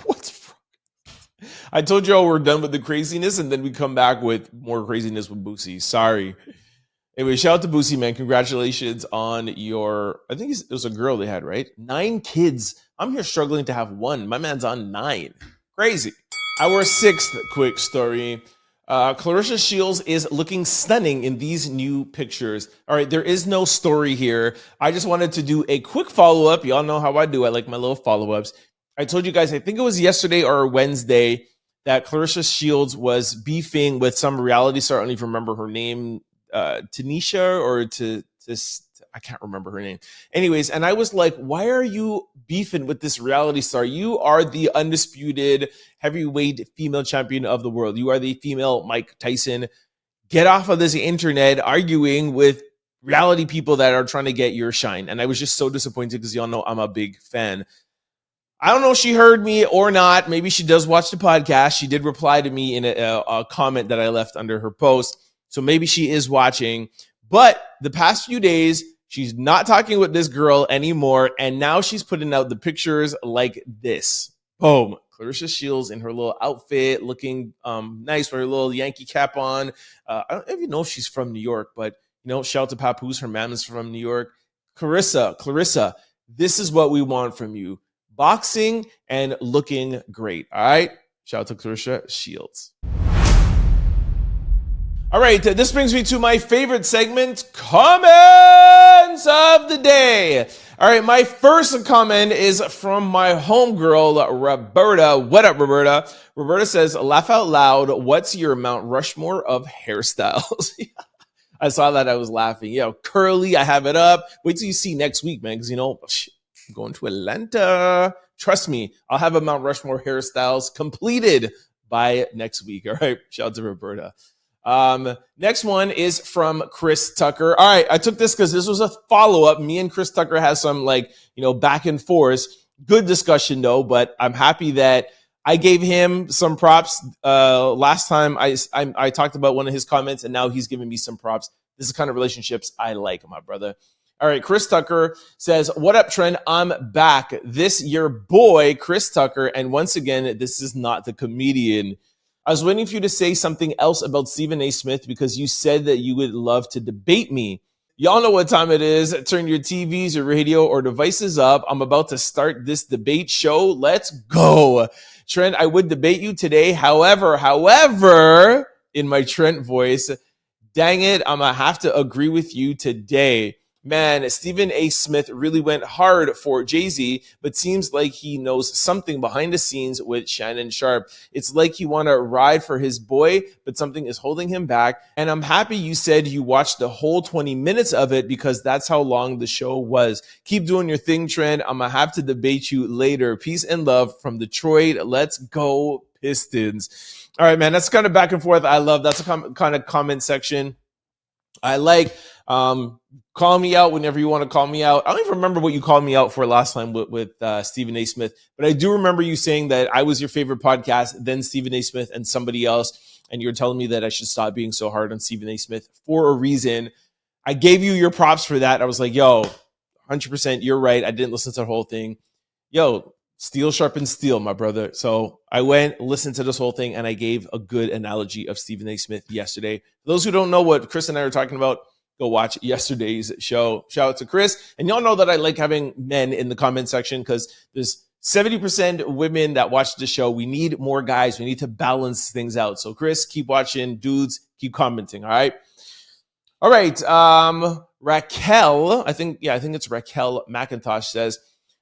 What's wrong? I told y'all we're done with the craziness, and then we come back with more craziness with Boosie. Sorry. Anyway, shout out to Boosie, man. Congratulations on your, I think it was a girl they had, right? 9 kids. I'm here struggling to have 1. My man's on 9. Crazy. Our sixth quick story. Claressa Sheilds is looking stunning in these new pictures. All right, there is no story here. I just wanted to do a quick follow-up. Y'all know how I do. I like my little follow-ups. I told you guys, I think it was yesterday or Wednesday, that Claressa Sheilds was beefing with some reality star. I don't even remember her name, Tanisha or I can't remember her name. Anyways, and I was like, why are you beefing with this reality star? You are the undisputed heavyweight female champion of the world. You are the female Mike Tyson. Get off of this internet arguing with reality people that are trying to get your shine. And I was just so disappointed because y'all know I'm a big fan. I don't know if she heard me or not. Maybe she does watch the podcast. She did reply to me in a comment that I left under her post. So maybe she is watching. But the past few days, she's not talking with this girl anymore, and now she's putting out the pictures like this. Boom. Claressa Sheilds in her little outfit, looking nice with her little Yankee cap on. I don't even know if she's from New York, but, you know, shout out to Papoose. Her mom is from New York. Claressa, this is what we want from you. Boxing and looking great, all right? Shout out to Claressa Sheilds. All right, this brings me to my favorite segment, comments of the day. All right, my first comment is from my homegirl, Roberta. What up, Roberta? Roberta says, laugh out loud, what's your Mount Rushmore of hairstyles? I saw that, I was laughing. Yeah, curly, I have it up. Wait till you see next week, man, because, you know, I'm going to Atlanta. Trust me, I'll have a Mount Rushmore hairstyles completed by next week. All right, shout out to Roberta. Next one is from Chris Tucker. All right, I took this because this was a follow-up. Me and Chris Tucker had some, like, you know, back and forth. Good discussion, though, but I'm happy that I gave him some props. Last time I talked about one of his comments, and now he's giving me some props. This is the kind of relationships I like, my brother. All right, Chris Tucker says, what up, Trent? I'm back. This your boy, Chris Tucker, and once again, this is not the comedian. I was waiting for you to say something else about Stephen A. Smith because you said that you would love to debate me. Y'all know what time it is. Turn your TVs, your radio, or devices up. I'm about to start this debate show. Let's go. Trent, I would debate you today. However, in my Trent voice, dang it, I'm going to have to agree with you today. Man, Stephen A. Smith really went hard for Jay-Z, but seems like he knows something behind the scenes with Shannon Sharpe. It's like he want to ride for his boy, but something is holding him back. And I'm happy you said you watched the whole 20 minutes of it because that's how long the show was. Keep doing your thing, Trent. I'm going to have to debate you later. Peace and love from Detroit. Let's go Pistons. All right, man, that's kind of back and forth. I love that's a kind of comment section I like call me out whenever you want to call me out. I don't even remember what you called me out for last time with Stephen A. Smith, but I do remember you saying that I was your favorite podcast, then Stephen A. Smith and somebody else, and you're telling me that I should stop being so hard on Stephen A. Smith for a reason. I gave you your props for that. I was like, yo, 100%, you're right. I didn't listen to the whole thing. Yo, steel sharpens steel, my brother. So I went, listened to this whole thing, and I gave a good analogy of Stephen A. Smith yesterday. For those who don't know what Chris and I are talking about, go watch yesterday's show. Shout out to Chris. And y'all know that I like having men in the comment section because there's 70% women that watch the show. We need more guys. We need to balance things out. So Chris, keep watching. Dudes, keep commenting. All right. All right. Raquel, I think it's Raquel McIntosh says,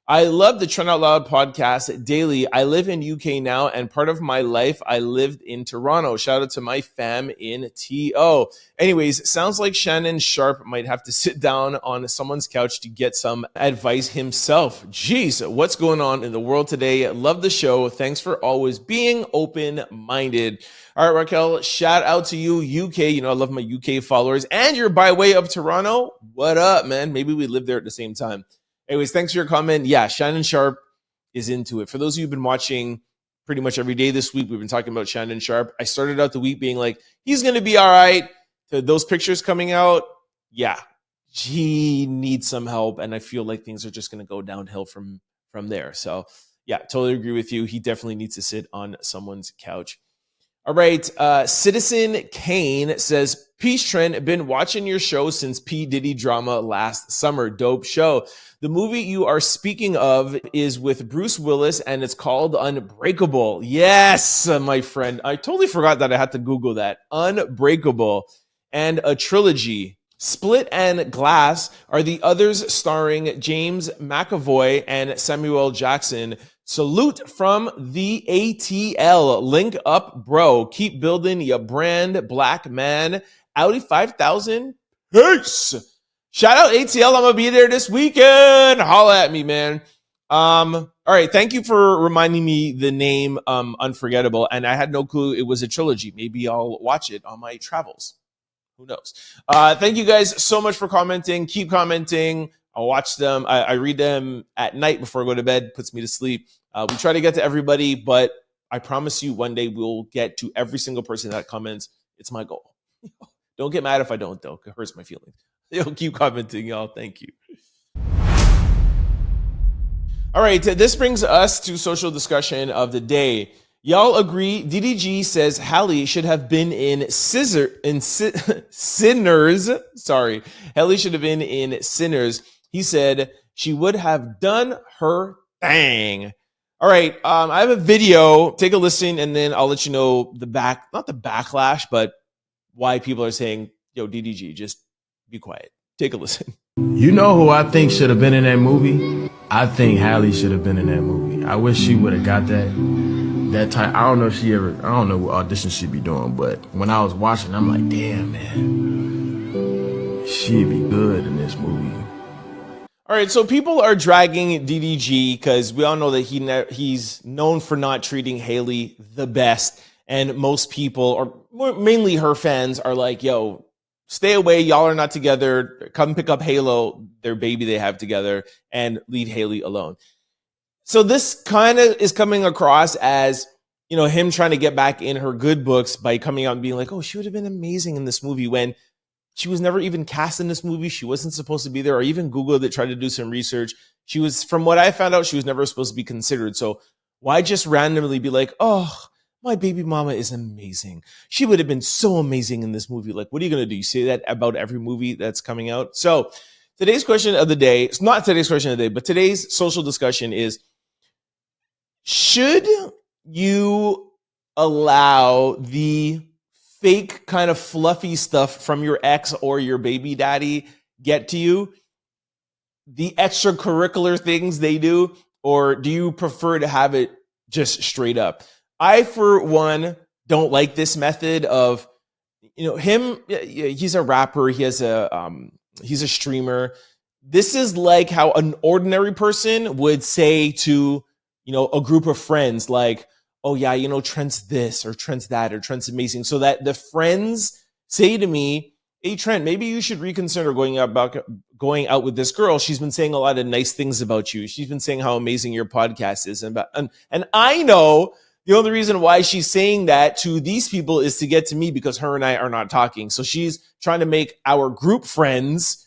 I love the Trent Out Loud podcast daily. I live in UK now, and part of my life, I lived in Toronto. Shout out to my fam in TO. Anyways, sounds like Shannon Sharpe might have to sit down on someone's couch to get some advice himself. Jeez, what's going on in the world today? Love the show. Thanks for always being open-minded. All right, Raquel, shout out to you, UK. You know, I love my UK followers. And you're by way of Toronto. What up, man? Maybe we live there at the same time. Anyways, thanks for your comment. Yeah, Shannon Sharpe is into it. For those of you who've been watching pretty much every day this week, we've been talking about Shannon Sharpe. I started out the week being like, he's going to be all right. To those pictures coming out, yeah, he needs some help. And I feel like things are just going to go downhill from there. So, yeah, totally agree with you. He definitely needs to sit on someone's couch. All right, Citizen Kane says, peace, Trent. Been watching your show since P. Diddy drama last summer. Dope show. The movie you are speaking of is with Bruce Willis, and it's called Unbreakable. Yes, my friend. I totally forgot that I had to Google that. Unbreakable. And a trilogy. Split and Glass are the others, starring James McAvoy and Samuel Jackson. Salute from the ATL. Link up, bro. Keep building your brand, black man. Audi 5000. Peace. Shout out ATL. I'm going to be there this weekend. Holla at me, man. All right. Thank you for reminding me the name Unforgettable. And I had no clue it was a trilogy. Maybe I'll watch it on my travels. Who knows? Thank you guys so much for commenting. Keep commenting. I'll watch them. I read them at night before I go to bed. Puts me to sleep. We try to get to everybody, but I promise you one day we'll get to every single person that comments. It's my goal. Don't get mad if I don't, though. It hurts my feelings. You'll keep commenting, y'all. Thank you. All right. This brings us to social discussion of the day. Y'all agree? DDG says Halle should have been in Sinners. Sorry. Halle should have been in Sinners. He said she would have done her thing. All right. I have a video. Take a listen, and then I'll let you know not the backlash, but why people are saying, yo, DDG, just be quiet. Take a listen. You know who I think should have been in that movie? I think Halle should have been in that movie. I wish she would have got that time. I don't know what audition she'd be doing, but when I was watching, I'm like, damn, man, she'd be good in this movie. All right, so people are dragging DDG because we all know that he's known for not treating Halle the best, and most people, or mainly her fans, are like, yo, stay away, y'all are not together, come pick up Halo, their baby they have together, and leave Halle alone. So this kind of is coming across as, you know, him trying to get back in her good books by coming out and being like, oh, she would have been amazing in this movie, when she was never even cast in this movie. She wasn't supposed to be there, or even Googled it, tried to do some research. She was, from what I found out, she was never supposed to be considered. So why just randomly be like, oh, my baby mama is amazing. She would have been so amazing in this movie. Like, what are you going to do? You say that about every movie that's coming out? So today's question of the day, it's not today's question of the day, but today's social discussion is, should you allow the fake kind of fluffy stuff from your ex or your baby daddy get to you? The extracurricular things they do, or do you prefer to have it just straight up? I, for one, don't like this method of, you know, him. He's a rapper. He's a streamer. This is like how an ordinary person would say to, you know, a group of friends, like, oh yeah, you know, Trent's this or Trent's that or Trent's amazing. So that the friends say to me, hey, Trent, maybe you should reconsider going out with this girl. She's been saying a lot of nice things about you. She's been saying how amazing your podcast is. And I know the only reason why she's saying that to these people is to get to me because her and I are not talking. So she's trying to make our group friends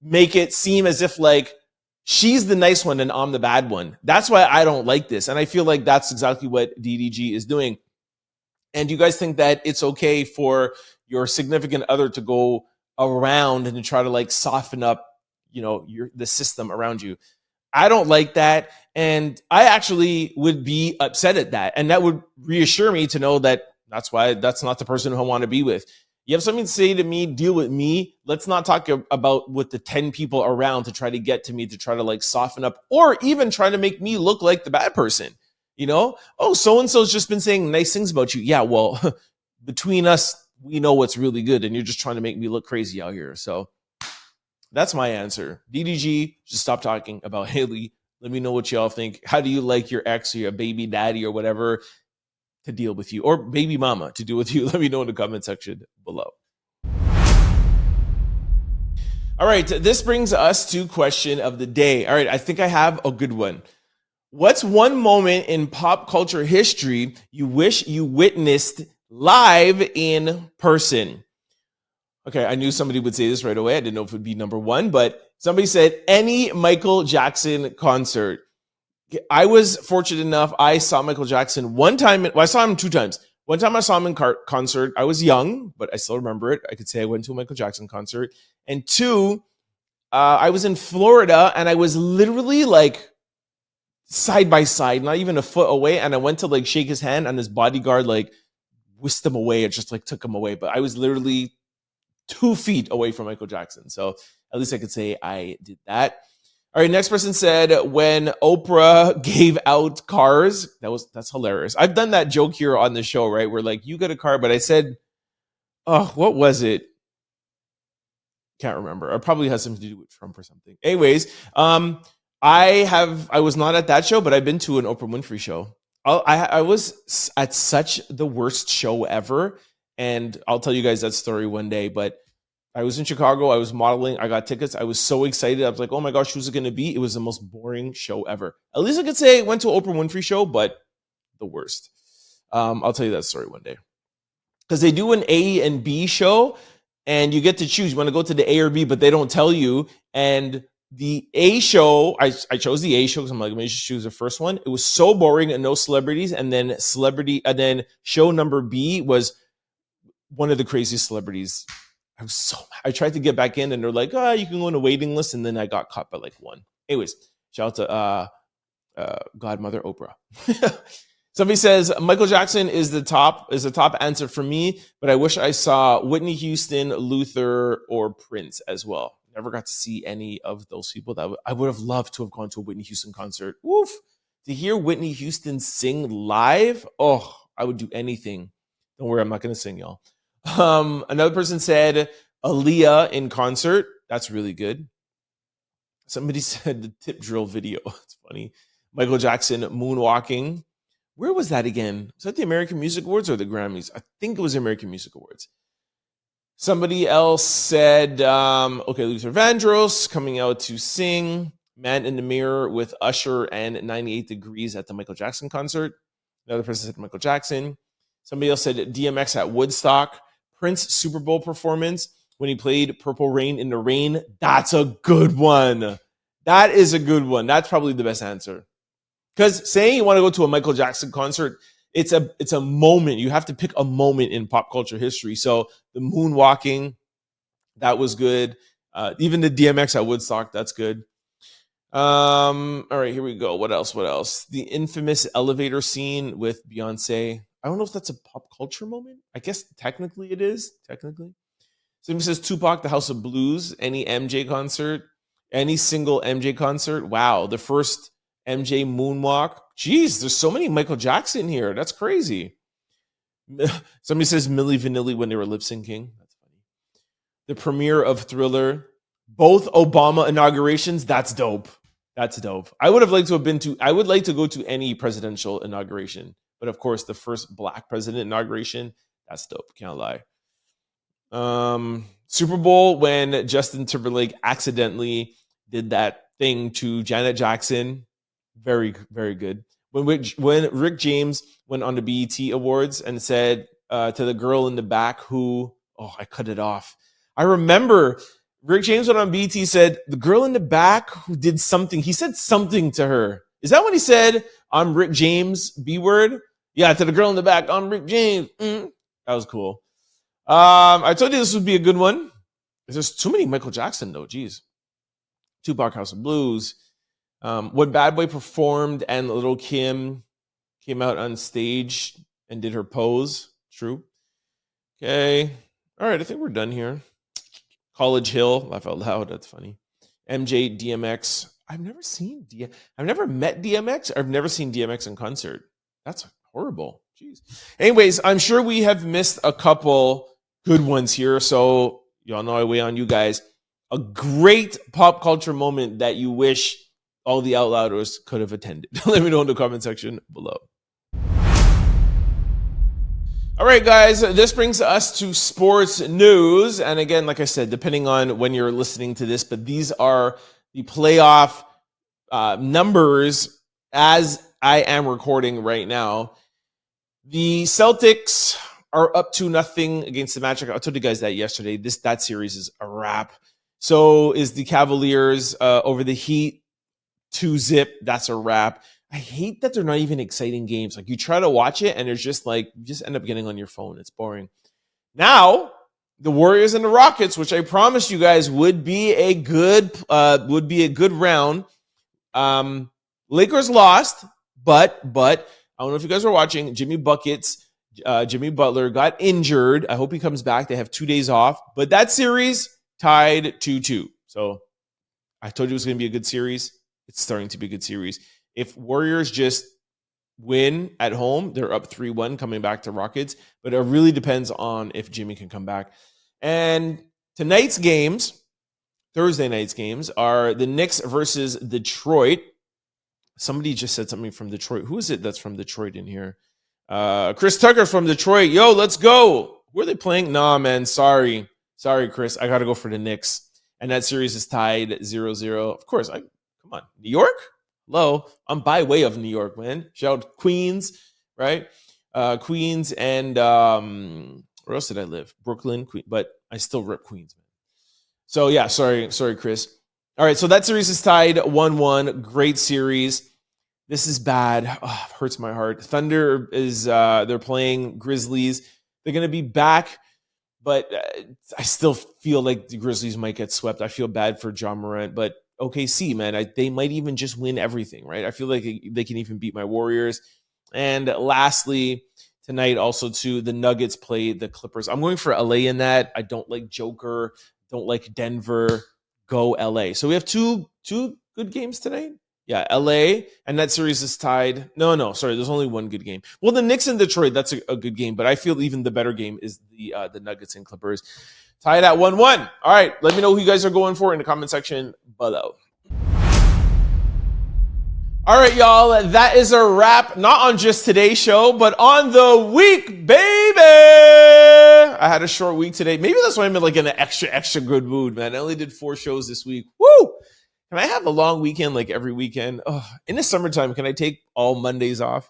make it seem as if like she's the nice one and I'm the bad one. That's why I don't like this. And I feel like that's exactly what DDG is doing. And you guys think that it's okay for your significant other to go around and to try to like soften up, the system around you. I don't like that. And I actually would be upset at that. And that would reassure me to know that that's not the person who I want to be with. You have something to say to me, deal with me. Let's not talk about with the 10 people around to try to get to me, to try to like soften up or even try to make me look like the bad person. Oh, so-and-so's just been saying nice things about you. Yeah, well, between us, we know what's really good. And you're just trying to make me look crazy out here. So that's my answer. DDG, just stop talking about Haley. Let me know what y'all think. How do you like your ex or your baby daddy or whatever to deal with you, or baby mama to deal with you? Let me know in the comment section below. All right, this brings us to question of the day. All right, I think I have a good one. What's one moment in pop culture history you wish you witnessed live in person? Okay, I knew somebody would say this right away. I didn't know if it would be number one, but somebody said any Michael Jackson concert. I was fortunate enough, I saw Michael Jackson one time. Well, I saw him two times. One time I saw him in concert. I was young, but I still remember it. I could say I went to a Michael Jackson concert. And two, I was in Florida, and I was literally like side by side, not even a foot away. And I went to like shake his hand, and his bodyguard like whisked him away. It just like took him away. But I was literally 2 feet away from Michael Jackson. So at least I could say I did that. All right, next person said when Oprah gave out cars. That's hilarious. I've done that joke here on the show, right? Where like you got a car, but I said, oh, what was it? Can't remember. It probably has something to do with Trump or something. Anyways, I was not at that show, but I've been to an Oprah Winfrey show. I was at such the worst show ever, and I'll tell you guys that story one day. But I was in Chicago. I was modeling. I got tickets. I was so excited. I was like, oh my gosh, who's it going to be? It was the most boring show ever. At least I could say I went to an Oprah Winfrey show, but the worst. I'll tell you that story one day. Because they do an A and B show, and you get to choose. You want to go to the A or B, but they don't tell you. And the A show, I chose the A show because I'm like, let me just choose the first one. It was so boring and no celebrities. And then show number B was one of the craziest celebrities. I tried to get back in, and they're like, oh, you can go on a waiting list. And then I got caught by like one. Anyways, shout out to Godmother Oprah. Somebody says Michael Jackson is the top answer for me, but I wish I saw Whitney Houston, Luther, or Prince as well. Never got to see any of those people. I would have loved to have gone to a Whitney Houston concert. Woof! To hear Whitney Houston sing live, oh, I would do anything. Don't worry, I'm not going to sing, y'all. Another person said Aaliyah in concert. That's really good. Somebody said the tip drill video. It's funny. Michael Jackson moonwalking. Where was that again? Was that the American Music Awards or the Grammys? I think it was the American Music Awards. Somebody else said, Luther Vandross coming out to sing Man in the Mirror with Usher and 98 Degrees at the Michael Jackson concert. Another person said Michael Jackson. Somebody else said DMX at Woodstock. Prince Super Bowl performance when he played Purple Rain in the Rain. That's a good one. That is a good one. That's probably the best answer. Because saying you want to go to a Michael Jackson concert, it's a moment. You have to pick a moment in pop culture history. So the moonwalking, that was good. Even the DMX at Woodstock, that's good. All right, here we go. What else? The infamous elevator scene with Beyonce. I don't know if that's a pop culture moment. I guess technically it is. Technically. Somebody says Tupac, The House of Blues, any MJ concert, any single MJ concert. Wow, the first MJ moonwalk. Jeez, there's so many Michael Jackson here. That's crazy. Somebody says Milli Vanilli when they were lip syncing. That's funny. The premiere of Thriller. Both Obama inaugurations. That's dope. That's dope. I would like to go to any presidential inauguration. But of course, the first Black president inauguration, that's dope. Can't lie. Super Bowl when Justin Timberlake accidentally did that thing to Janet Jackson. Very, very good. When Rick James went on the BET Awards and said to the girl in the back who, I cut it off. I remember Rick James went on BET, said the girl in the back who did something. He said something to her. Is that when he said, I'm Rick James, B word? Yeah, to the girl in the back, I'm Rick James. That was cool. I told you this would be a good one. There's too many Michael Jackson, though. Jeez. Tupac, House of Blues. When Bad Boy performed and Little Kim came out on stage and did her pose. True. Okay. All right, I think we're done here. College Hill. Laugh out loud. That's funny. MJ, DMX. I've never met DMX. I've never seen DMX in concert. That's horrible. Jeez. Anyways, I'm sure we have missed a couple good ones here. So y'all know I weigh on you guys. A great pop culture moment that you wish all the Outlouders could have attended. Let me know in the comment section below. All right, guys, this brings us to sports news. And again, like I said, depending on when you're listening to this, but these are the playoff numbers as I am recording right now. The Celtics are up 2-0 against the Magic. I told you guys that yesterday. That series is a wrap. So is the Cavaliers over the Heat 2-0. That's a wrap. I hate that they're not even exciting games. Like, you try to watch it and it's just like, you just end up getting on your phone. It's boring. Now, the Warriors and the Rockets, which I promised you guys would be a good round. Lakers lost, but I don't know if you guys were watching. Jimmy Butler got injured. I hope he comes back. They have 2 days off, but that series tied 2-2. So I told you it was going to be a good series. It's starting to be a good series. If Warriors just win at home, they're up 3-1 coming back to Rockets, but it really depends on if Jimmy can come back. And tonight's games, Thursday night's games, are the Knicks versus Detroit. Somebody just said something from Detroit. Who is it that's from Detroit in here? Chris Tucker's from Detroit. Yo, let's go. Who are they playing? Nah, man, sorry, Chris. I got to go for the Knicks. And that series is tied 0-0. Of course, come on. New York? Hello. I'm by way of New York, man. Shout out Queens, right? Queens and where else did I live? Brooklyn, Queens, but I still rep Queens, man. So yeah, sorry, Chris. All right, so that series is tied 1-1. Great series. This is bad. Oh, it hurts my heart. Thunder is they're playing Grizzlies. They're gonna be back, but I still feel like the Grizzlies might get swept. I feel bad for John Morant, but OKC, man, they might even just win everything, right? I feel like they can even beat my Warriors. And lastly, tonight also too, the Nuggets play the Clippers. I'm going for LA in that. I don't like Joker, don't like Denver. Go LA. So we have two good games tonight. Yeah, LA, and that series is tied. No, sorry, there's only one good game. Well, the Knicks and Detroit, that's a good game, but I feel even the better game is the Nuggets and Clippers. Tied at 1-1. All right, let me know who you guys are going for in the comment section below. All right, y'all, that is a wrap. Not on just today's show, but on the week, baby. I had a short week today. Maybe that's why I'm in like an extra good mood, man. I only did 4 shows this week. Woo! Can I have a long weekend like every weekend? Oh, in the summertime, can I take all Mondays off?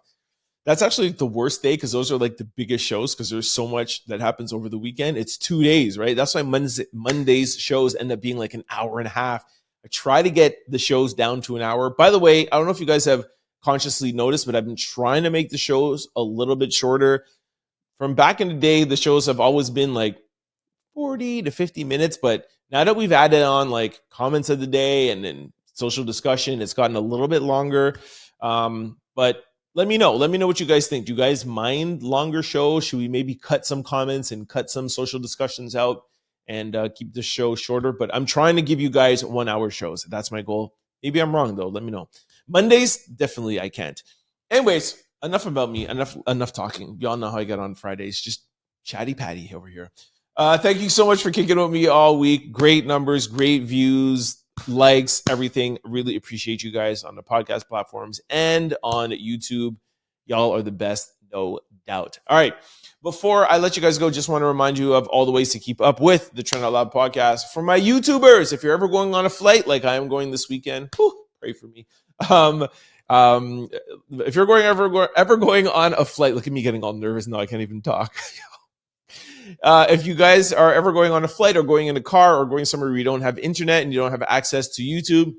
That's actually the worst day because those are like the biggest shows because there's so much that happens over the weekend. It's 2 days, right? That's why Monday's shows end up being like an hour and a half. I try to get the shows down to an hour. By the way, I don't know if you guys have consciously noticed, but I've been trying to make the shows a little bit shorter. From back in the day, the shows have always been like 40 to 50 minutes, but now that we've added on like comments of the day and then social discussion, it's gotten a little bit longer. But let me know what you guys think. Do you guys mind longer shows? Should we maybe cut some comments and cut some social discussions out and keep the show shorter? But I'm trying to give you guys 1 hour shows. That's my goal. Maybe I'm wrong though. Let me know. Mondays, definitely I can't. Anyways, enough about me. Enough talking. Y'all know how I get on Fridays. Just chatty patty over here. Thank you so much for kicking with me all week. Great numbers, great views, likes, everything. Really appreciate you guys on the podcast platforms and on YouTube. Y'all are the best. no doubt. All right. Before I let you guys go, just want to remind you of all the ways to keep up with the Trent Out Loud podcast. For my YouTubers, if you're ever going on a flight like I am going this weekend, pray for me. If you're ever going on a flight, look at me getting all nervous now. I can't even talk. If you guys are ever going on a flight or going in a car or going somewhere where you don't have internet and you don't have access to YouTube,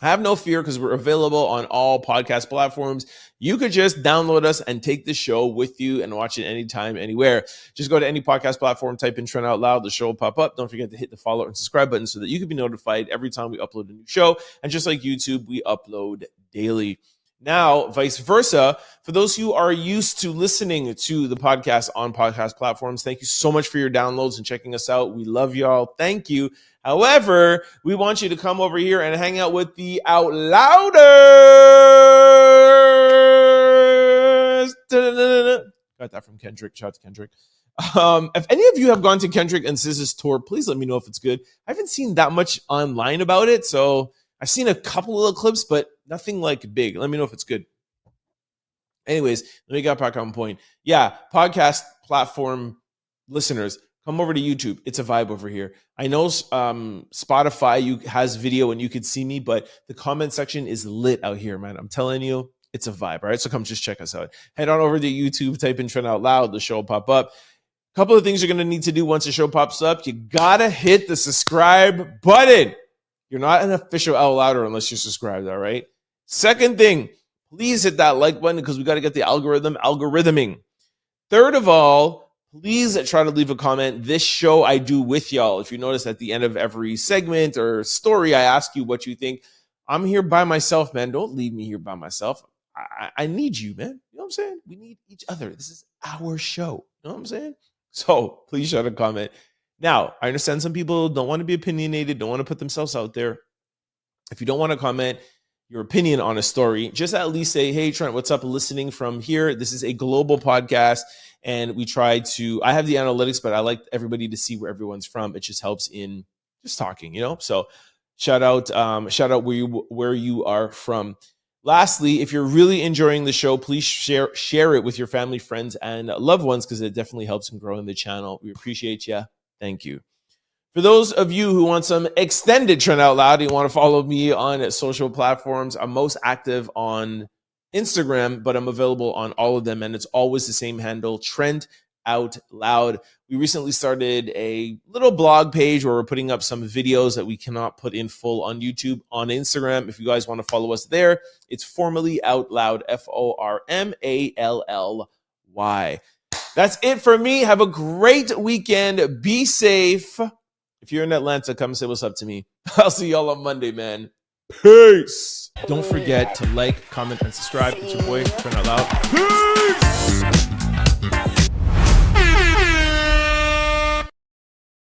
have no fear because we're available on all podcast platforms. You could just download us and take the show with you and watch it anytime, anywhere. Just go to any podcast platform, type in Trent Out Loud, the show will pop up. Don't forget to hit the follow and subscribe button so that you can be notified every time we upload a new show. And just like YouTube, we upload daily. Now, vice versa, for those who are used to listening to the podcast on podcast platforms, thank you so much for your downloads and checking us out. We love y'all. Thank you. However, we want you to come over here and hang out with the Out Louders. Got that from Kendrick. Shout out to Kendrick. If any of you have gone to Kendrick and SZA's tour, please let me know if it's good. I haven't seen that much online about it, so I've seen a couple of little clips, but nothing like big. Let me know if it's good. Anyways, let me get back on point. Yeah, podcast platform listeners, come over to YouTube. It's a vibe over here. I know Spotify has video and you could see me, but the comment section is lit out here, man. I'm telling you, it's a vibe. All right, so come just check us out. Head on over to YouTube, type in Trent Out Loud. The show will pop up. A couple of things you're going to need to do once the show pops up. You got to hit the subscribe button. You're not an official Out Louder unless you're subscribed, all right? Second thing, please hit that like button because we got to get the algorithming. Third of all, please try to leave a comment. This show I do with y'all. If you notice at the end of every segment or story, I ask you what you think. I'm here by myself, man. Don't leave me here by myself. I need you, man. You know what I'm saying? We need each other. This is our show. You know what I'm saying? So please try to comment. Now, I understand some people don't want to be opinionated, don't want to put themselves out there. If you don't want to comment your opinion on a story, just at least say, hey, Trent, what's up? Listening from here. This is a global podcast, and we try to, I have the analytics, but I like everybody to see where everyone's from. It just helps in just talking, you know? So shout out where you are from. Lastly, if you're really enjoying the show, please share it with your family, friends, and loved ones because it definitely helps in growing the channel. We appreciate you. Thank you. For those of you who want some extended Trent Out Loud, you want to follow me on social platforms, I'm most active on Instagram, but I'm available on all of them, and it's always the same handle, Trent Out Loud. We recently started a little blog page where we're putting up some videos that we cannot put in full on YouTube on Instagram. If you guys want to follow us there, it's formerly Out Loud, FORMALLY. That's it for me. Have a great weekend. Be safe. If you're in Atlanta, come say what's up to me. I'll see y'all on Monday, man. Peace. Don't forget to like, comment, and subscribe. It's your boy, Trent Out Loud. Peace.